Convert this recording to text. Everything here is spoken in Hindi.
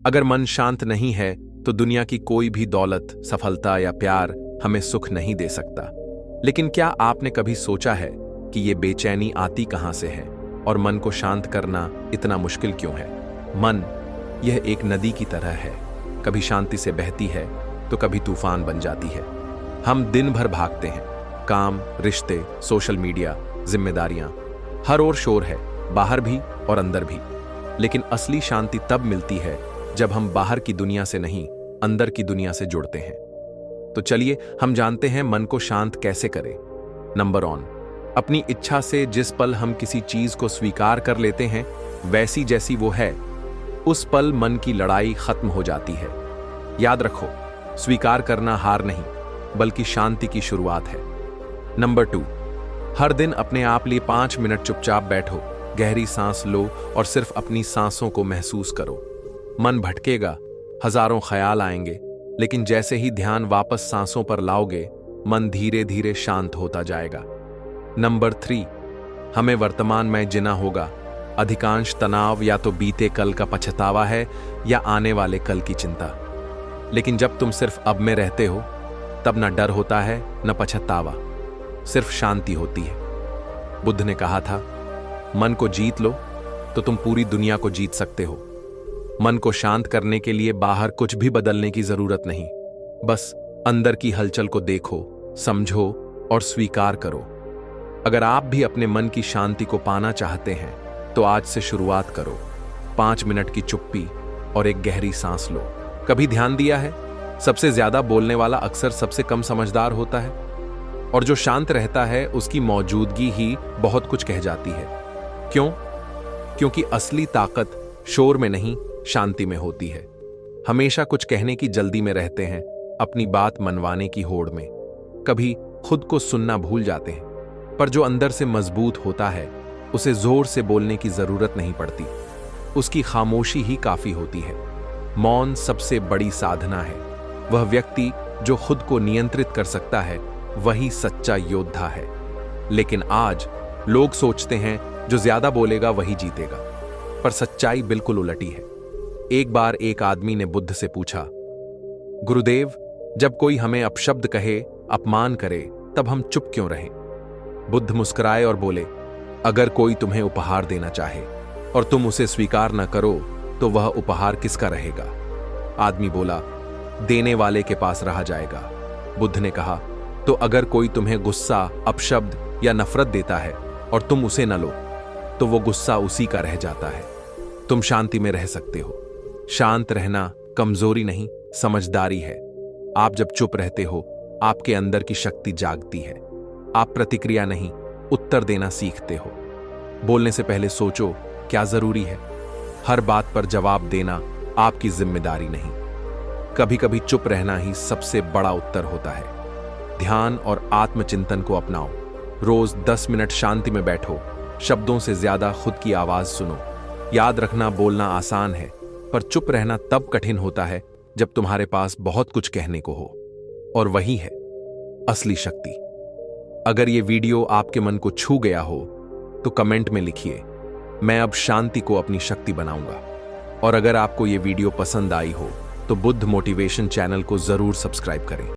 अगर मन शांत नहीं है तो दुनिया की कोई भी दौलत, सफलता या प्यार हमें सुख नहीं दे सकता। लेकिन क्या आपने कभी सोचा है कि ये बेचैनी आती कहां से है और मन को शांत करना इतना मुश्किल क्यों है? मन यह एक नदी की तरह है, कभी शांति से बहती है तो कभी तूफान बन जाती है। हम दिन भर भागते हैं, काम, रिश्ते, सोशल मीडिया, जिम्मेदारियां, हर ओर शोर है, बाहर भी और अंदर भी। लेकिन असली शांति तब मिलती है जब हम बाहर की दुनिया से नहीं, अंदर की दुनिया से जुड़ते हैं। तो चलिए हम जानते हैं मन को शांत कैसे करें। नंबर 1, अपनी इच्छा से जिस पल हम किसी चीज को स्वीकार कर लेते हैं वैसी जैसी वो है, उस पल मन की लड़ाई खत्म हो जाती है। याद रखो, स्वीकार करना हार नहीं बल्कि शांति की शुरुआत है। नंबर 2, हर दिन अपने आप लिए 5 मिनट चुपचाप बैठो, गहरी सांस लो और सिर्फ अपनी सांसों को महसूस करो। मन भटकेगा, हजारों ख्याल आएंगे, लेकिन जैसे ही ध्यान वापस सांसों पर लाओगे, मन धीरे धीरे शांत होता जाएगा। नंबर 3, हमें वर्तमान में जीना होगा। अधिकांश तनाव या तो बीते कल का पछतावा है या आने वाले कल की चिंता। लेकिन जब तुम सिर्फ अब में रहते हो, तब न डर होता है न पछतावा, सिर्फ शांति होती है। बुद्ध ने कहा था, मन को जीत लो तो तुम पूरी दुनिया को जीत सकते हो। मन को शांत करने के लिए बाहर कुछ भी बदलने की जरूरत नहीं, बस अंदर की हलचल को देखो, समझो और स्वीकार करो। अगर आप भी अपने मन की शांति को पाना चाहते हैं तो आज से शुरुआत करो। 5 मिनट की चुप्पी और एक गहरी सांस लो। कभी ध्यान दिया है, सबसे ज्यादा बोलने वाला अक्सर सबसे कम समझदार होता है, और जो शांत रहता है उसकी मौजूदगी ही बहुत कुछ कह जाती है। क्यों? क्योंकि असली ताकत शोर में नहीं, शांति में होती है। हमेशा कुछ कहने की जल्दी में रहते हैं, अपनी बात मनवाने की होड़ में। कभी खुद को सुनना भूल जाते हैं, पर जो अंदर से मजबूत होता है उसे जोर से बोलने की जरूरत नहीं पड़ती, उसकी खामोशी ही काफी होती है। मौन सबसे बड़ी साधना है। वह व्यक्ति जो खुद को नियंत्रित कर सकता है वही सच्चा योद्धा है। लेकिन आज लोग सोचते हैं जो ज्यादा बोलेगा वही जीतेगा, पर सच्चाई बिल्कुल उलटी है। एक बार एक आदमी ने बुद्ध से पूछा, गुरुदेव, जब कोई हमें अपशब्द कहे, अपमान करे, तब हम चुप क्यों रहें? बुद्ध मुस्कुराए और बोले, अगर कोई तुम्हें उपहार देना चाहे और तुम उसे स्वीकार न करो तो वह उपहार किसका रहेगा? आदमी बोला, देने वाले के पास रहा जाएगा। बुद्ध ने कहा, तो अगर कोई तुम्हें गुस्सा, अपशब्द या नफरत देता है और तुम उसे न लो तो वो गुस्सा उसी का रह जाता है। तुम शांति में रह सकते हो। शांत रहना कमजोरी नहीं, समझदारी है। आप जब चुप रहते हो, आपके अंदर की शक्ति जागती है। आप प्रतिक्रिया नहीं, उत्तर देना सीखते हो। बोलने से पहले सोचो क्या जरूरी है। हर बात पर जवाब देना आपकी जिम्मेदारी नहीं। कभी कभी चुप रहना ही सबसे बड़ा उत्तर होता है। ध्यान और आत्मचिंतन को अपनाओ। रोज 10 मिनट शांति में बैठो, शब्दों से ज्यादा खुद की आवाज सुनो। याद रखना, बोलना आसान है, पर चुप रहना तब कठिन होता है जब तुम्हारे पास बहुत कुछ कहने को हो, और वही है असली शक्ति। अगर ये वीडियो आपके मन को छू गया हो तो कमेंट में लिखिए, मैं अब शांति को अपनी शक्ति बनाऊंगा। और अगर आपको ये वीडियो पसंद आई हो तो बुद्ध मोटिवेशन चैनल को जरूर सब्सक्राइब करें।